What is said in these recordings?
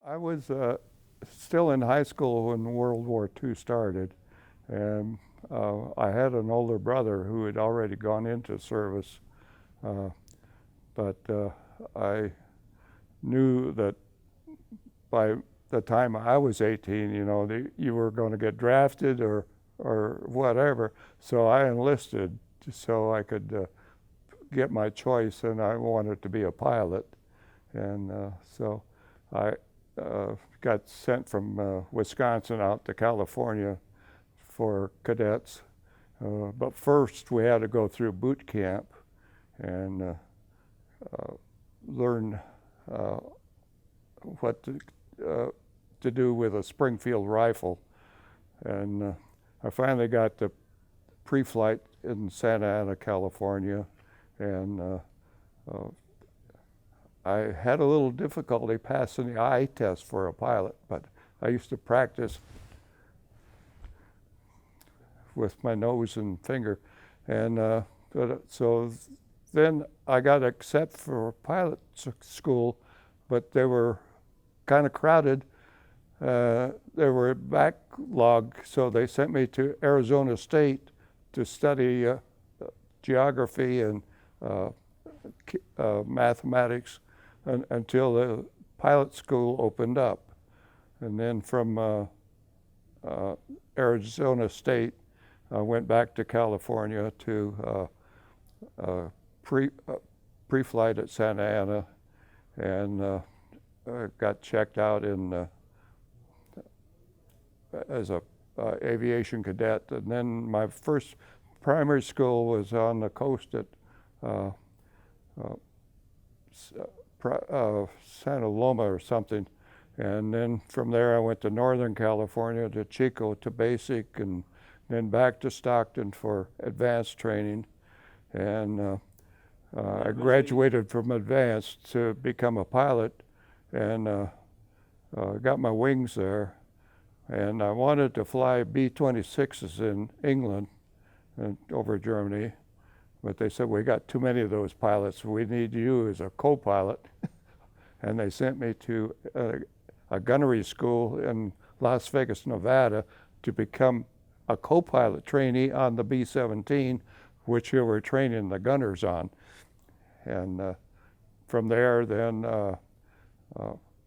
I was still in high school when World War II started, and I had an older brother who had already gone into service, uh, but I knew that by the time I was 18, you were going to get drafted or whatever. So I enlisted so I could get my choice, and I wanted to be a pilot, and so I got sent from Wisconsin out to California for cadets. But first we had to go through boot camp and learn what to do with a Springfield rifle. And I finally got the pre-flight in Santa Ana, California, and I had a little difficulty passing the eye test for a pilot, but I used to practice with my nose and finger. And so then I got accepted for pilot school, but they were kind of crowded. They were backlog, so they sent me to Arizona State to study geography and mathematics until the pilot school opened up. And then from Arizona State, I went back to California to pre-flight at Santa Ana, and got checked out in as a aviation cadet. And then my first primary school was on the coast at Santa Loma or something. And then from there I went to Northern California, to Chico, to basic, and then back to Stockton for advanced training. And I graduated from advanced to become a pilot, and got my wings there. And I wanted to fly B-26s in England and over Germany, but they said, we got too many of those pilots. We need you as a co-pilot. And they sent me to a gunnery school in Las Vegas, Nevada, to become a co-pilot trainee on the B-17, which we were training the gunners on. And from there, then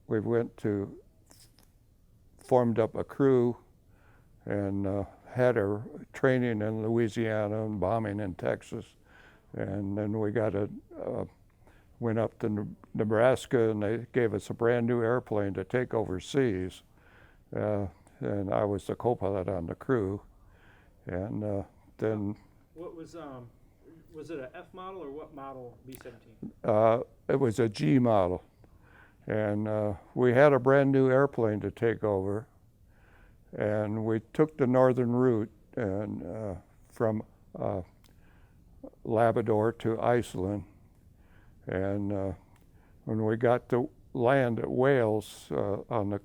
we went to, formed up a crew, and had our training in Louisiana and bombing in Texas. And then we went up to Nebraska, and they gave us a brand new airplane to take overseas. And I was the co-pilot on the crew. And then... What was it a F model or what model B-17? It was a G model. And we had a brand new airplane to take over. And we took the northern route and from Labrador to Iceland. And when we got to land at Wales on the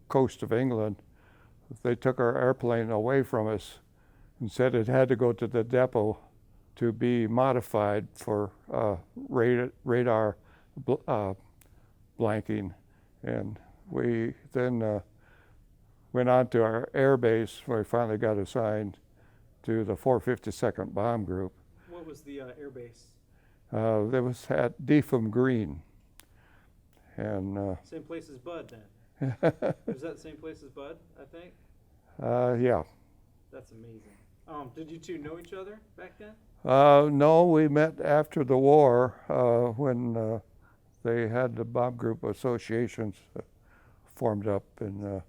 coast of England, they took our airplane away from us and said it had to go to the depot to be modified for radar blanking. And we then went on to our air base, where we finally got assigned to the 452nd Bomb Group. What was the air base? That was at Deetham Green. And same place as Bud, then? Was that the same place as Bud, I think? Yeah. That's amazing. Did you two know each other back then? No, we met after the war when they had the bomb group associations formed up. And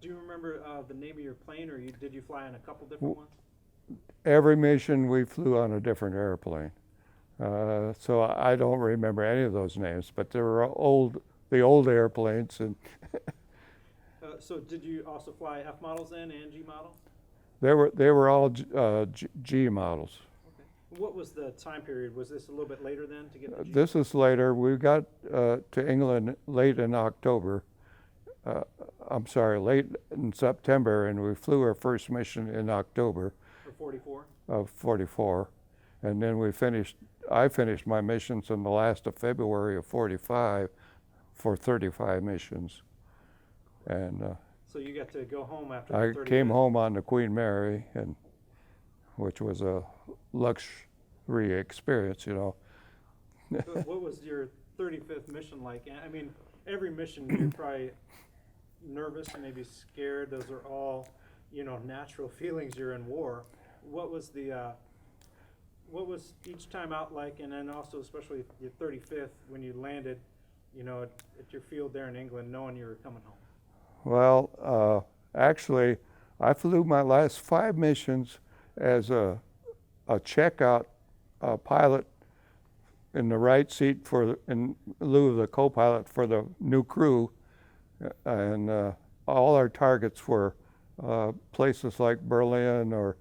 do you remember the name of your plane, or did you fly on a couple different ones? Every mission we flew on a different airplane. So I don't remember any of those names, but they were the old airplanes. And so did you also fly F models then and G models? They were all G models. Okay. What was the time period? Was this a little bit later then to get the G? This is later. We got to England late in October. I'm sorry, late in September, and we flew our first mission in October. For 44? Of 44. And then I finished my missions in the last of February of 45 for 35 missions. And So you got to go home after the I 35th. came home on the Queen Mary, and which was a luxury experience, you know. But what was your 35th mission like? I mean, every mission you're probably nervous, maybe scared. Those are all, you know, natural feelings. You're in war. What was each time out like, and then also especially your 35th when you landed, you know, at your field there in England, knowing you were coming home? Well, actually, I flew my last 5 missions as a checkout pilot in the right seat in lieu of the co-pilot for the new crew, and all our targets were places like Berlin or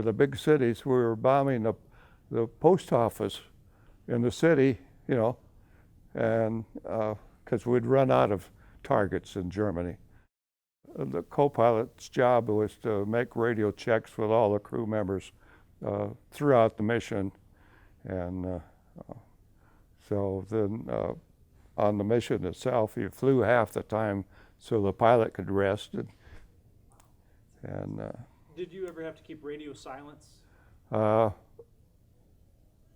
the big cities. We were bombing the post office in the city, you know, and because we'd run out of targets in Germany. The co-pilot's job was to make radio checks with all the crew members throughout the mission, and so then on the mission itself, you flew half the time so the pilot could rest. And Did you ever have to keep radio silence?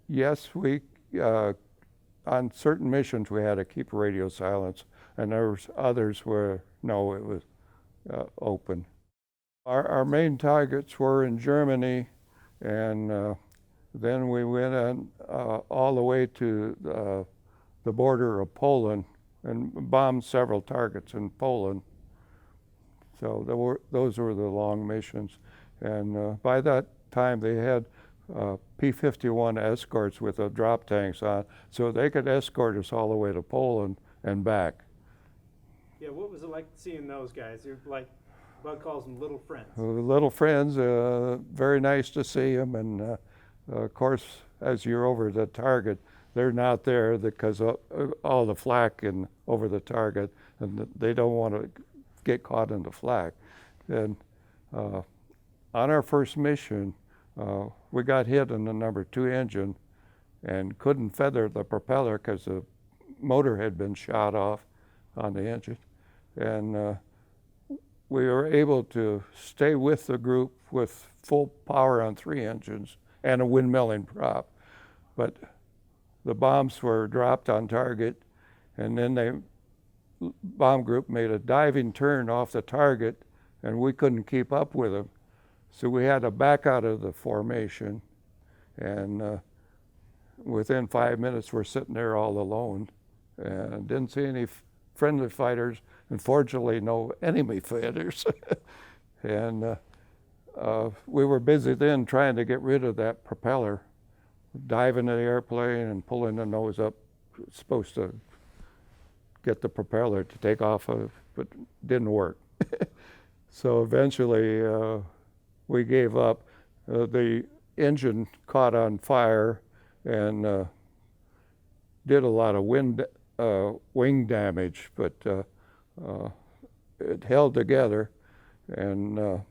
yes, we on certain missions we had to keep radio silence, and there was others where no, it was open. Our main targets were in Germany, and then we went on all the way to the border of Poland and bombed several targets in Poland. So those were the long missions. And by that time they had P-51 escorts with the drop tanks on, so they could escort us all the way to Poland and back. Yeah, what was it like seeing those guys? You're like, Bud calls them little friends. Little friends, very nice to see them, and of course, as you're over the target, they're not there because of all the flak over the target, and they don't want to get caught in the flak. And on our first mission, we got hit in the number 2 engine and couldn't feather the propeller because the motor had been shot off on the engine. And we were able to stay with the group with full power on 3 engines and a windmilling prop. But the bombs were dropped on target, and then the bomb group made a diving turn off the target, and we couldn't keep up with them. So we had to back out of the formation, and within 5 minutes we're sitting there all alone, and didn't see any friendly fighters, and fortunately no enemy fighters. And we were busy then trying to get rid of that propeller, diving in the airplane and pulling the nose up, supposed to get the propeller to take off of, but didn't work. So eventually we gave up. The engine caught on fire and did a lot of wing damage, but it held together, and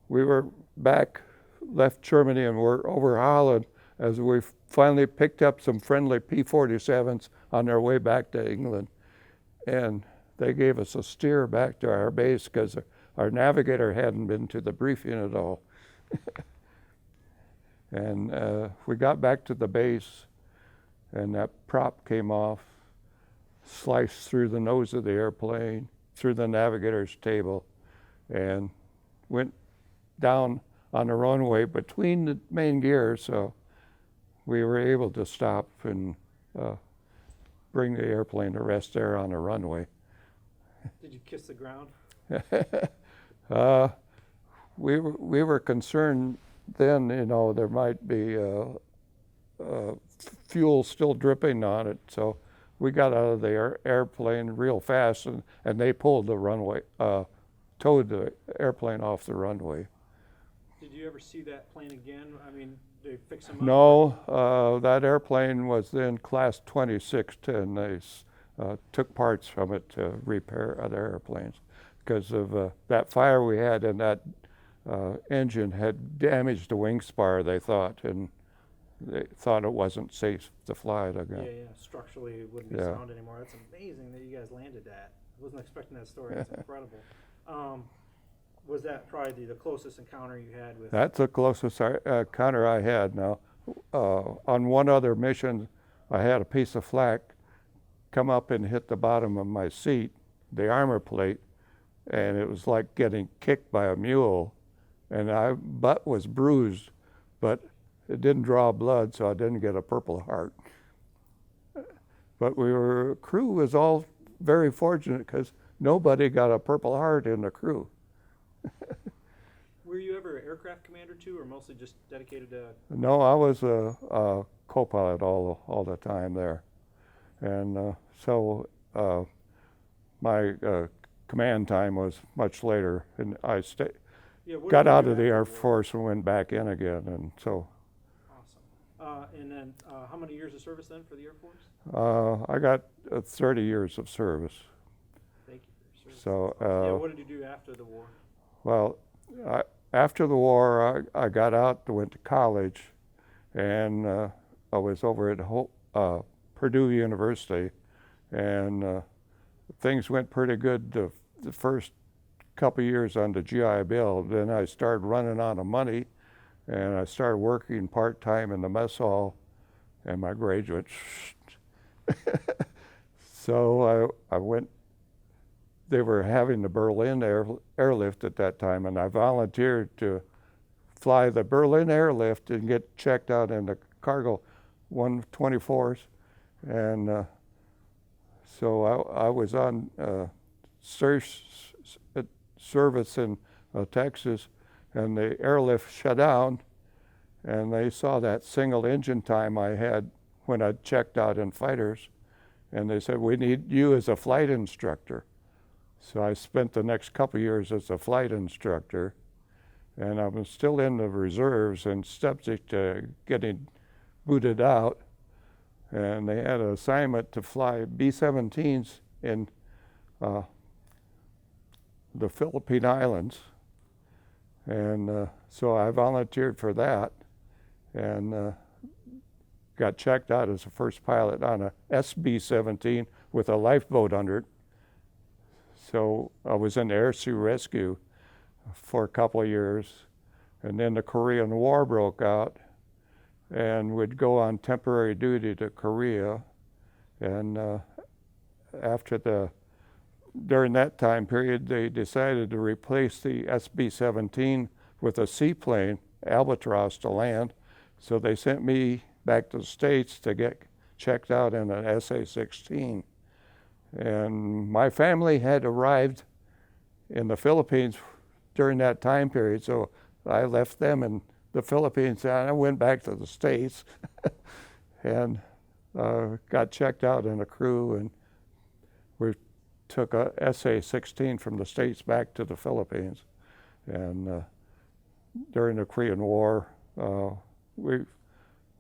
we were back, left Germany, and we're over Holland as we finally picked up some friendly P-47s on their way back to England. And they gave us a steer back to our base because our navigator hadn't been to the briefing at all. And we got back to the base, and that prop came off, sliced through the nose of the airplane, through the navigator's table, and went down on the runway between the main gears, so we were able to stop and bring the airplane to rest there on the runway. Did you kiss the ground? We were concerned then, you know, there might be fuel still dripping on it, so we got out of the airplane real fast, and they pulled the runway, towed the airplane off the runway. Did you ever see that plane again? I mean, they fix them up? No, that airplane was then class 26, and they took parts from it to repair other airplanes because of that fire we had, and that engine had damaged the wing spar, they thought, and they thought it wasn't safe to fly it Yeah, again. yeah, structurally it wouldn't be Yeah. sound anymore. That's amazing that you guys landed that. I wasn't expecting that story. That's incredible. Was that probably the closest encounter you had with? That's the closest encounter I had. Now, on one other mission, I had a piece of flak come up and hit the bottom of my seat, the armor plate, and it was like getting kicked by a mule, and my butt was bruised, but it didn't draw blood, so I didn't get a Purple Heart. But crew was all very fortunate because nobody got a Purple Heart in the crew. Were you ever aircraft commander too, or mostly just dedicated to? No, I was a co-pilot all the time there, and so my command time was much later, and I Yeah, what got did you out do of the after Air war? Force and went back in again, and so Awesome. And then how many years of service then for the Air Force? I got 30 years of service. Thank you for your service. So, That's awesome. Yeah, what did you do after the war? Well, after the war, I got out, went to college, and I was over at Purdue University, and things went pretty good the first couple years on the GI Bill. Then I started running out of money, and I started working part-time in the mess hall, and my grades went So I went. They were having the Berlin airlift at that time, and I volunteered to fly the Berlin airlift and get checked out in the cargo 124s. And so I was on service in Texas, and the airlift shut down, and they saw that single engine time I had when I checked out in fighters, and they said, "We need you as a flight instructor." So I spent the next couple years as a flight instructor, and I was still in the reserves and subject to getting booted out. And they had an assignment to fly B-17s in the Philippine Islands. And so I volunteered for that, and got checked out as the first pilot on a SB-17 with a lifeboat under it. So I was in Air Sea Rescue for a couple of years, and then the Korean War broke out, and would go on temporary duty to Korea. And during that time period, they decided to replace the SB-17 with a seaplane, Albatross, to land. So they sent me back to the States to get checked out in an SA-16. And my family had arrived in the Philippines during that time period, so I left them in the Philippines and I went back to the States and got checked out in a crew, and we took a SA-16 from the States back to the Philippines. And during the Korean War, we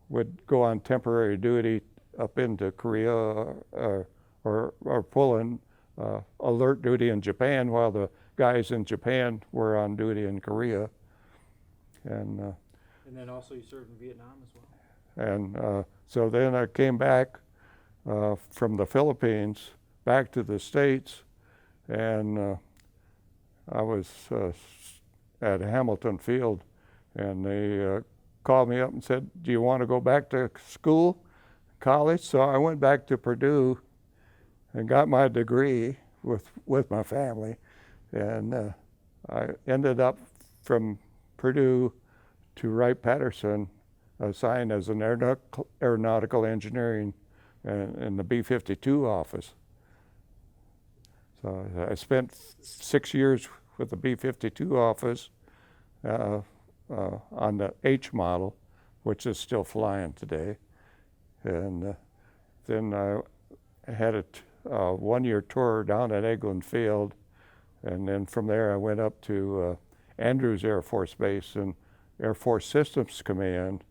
would go on temporary duty up into Korea or pull in alert duty in Japan while the guys in Japan were on duty in Korea. And then also you served in Vietnam as well. And so then I came back from the Philippines back to the States, and I was at Hamilton Field, and they called me up and said, "Do you want to go back to school, college?" So I went back to Purdue and got my degree with my family, and I ended up from Purdue to Wright-Patterson, assigned as an aeronautical engineering in the B-52 office. So I spent 6 years with the B-52 office on the H model, which is still flying today. And then I had a one-year tour down at Eglin Field, and then from there I went up to Andrews Air Force Base and Air Force Systems Command,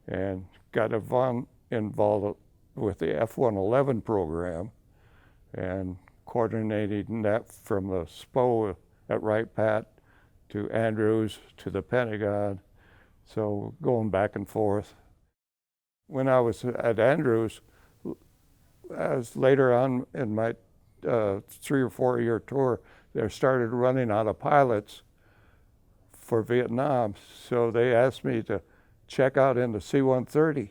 and got involved with the F-111 program and coordinating that from the SPO at Wright-Pat to Andrews to the Pentagon, so going back and forth. when I was at Andrews, as later on in my 3 or 4 year tour, they started running out of pilots for Vietnam. So they asked me to check out in the C-130.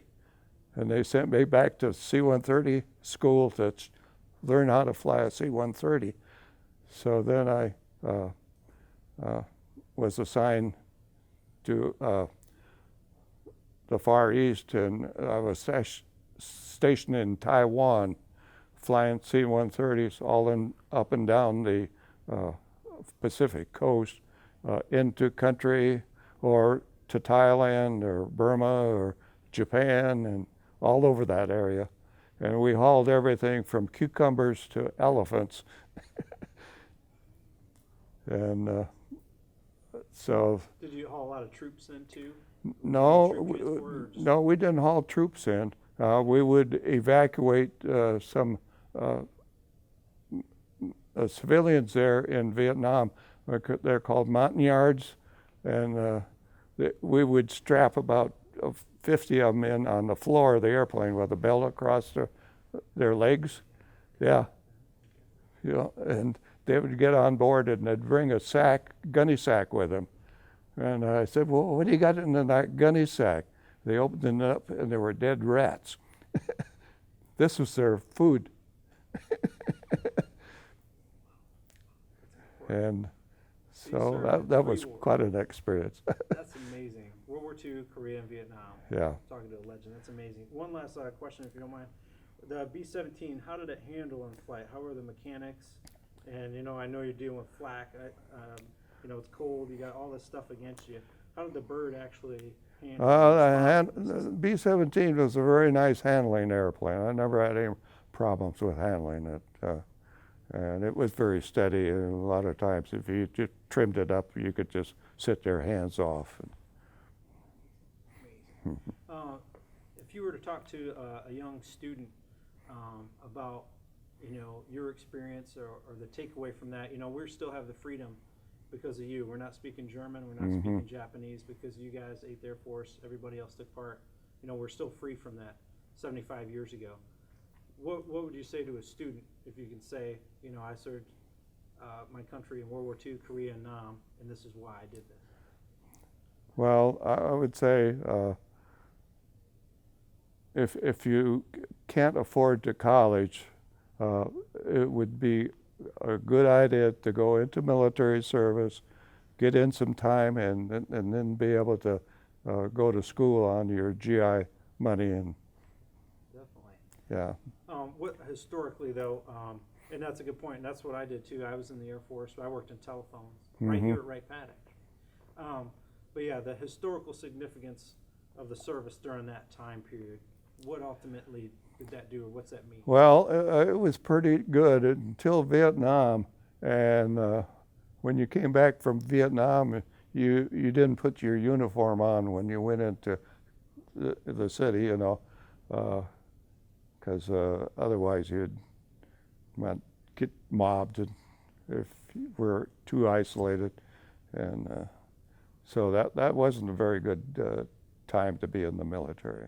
And they sent me back to C-130 school to learn how to fly a C-130. So then I was assigned to the Far East, and I was stationed in Taiwan, flying C-130s all up and down the Pacific coast, into country, or to Thailand or Burma or Japan, and all over that area. And we hauled everything from cucumbers to elephants. And so. Did you haul a lot of troops in too? No, we didn't haul troops in. We would evacuate some civilians there in Vietnam. They're called Montagnards, and we would strap about 50 of them in on the floor of the airplane with a belt across their legs. Yeah. You know, and they would get on board and they'd bring a gunny sack with them. And I said, well, what do you got in that gunny sack? They opened it up and there were dead rats. This was their food. And so that was quite an experience. That's amazing. World War II, Korea, and Vietnam. Yeah. Talking to a legend. That's amazing. One last question, if you don't mind. The B-17, how did it handle in flight? How were the mechanics? And, you know, I know you're dealing with flak. You know, it's cold. You got all this stuff against you. How did the bird actually handle the B-17 was a very nice handling airplane. I never had any problems with handling it. And it was very steady. And a lot of times, if you just trimmed it up, you could just sit there hands off. If you were to talk to a young student about, you know, your experience or the takeaway from that, you know, we still have the freedom because of you. We're not speaking German, we're not speaking Japanese because you guys, 8th Air Force, everybody else took part. You know, we're still free from that 75 years ago. What would you say to a student if you can say, you know, I served my country in World War II, Korea, and Nam, and this is why I did this? Well, I would say if you can't afford to college, it would be a good idea to go into military service, get in some time, and then be able to go to school on your GI money. And definitely. Yeah. What historically though, and that's a good point. And that's what I did too. I was in the Air Force. I worked in telephones right here at Wright Paddock. But yeah, the historical significance of the service during that time period. What ultimately did that do, or what's that mean? Well, it was pretty good until Vietnam, and when you came back from Vietnam, you didn't put your uniform on when you went into the city, you know, because otherwise you'd get mobbed if you were too isolated, and so that wasn't a very good time to be in the military.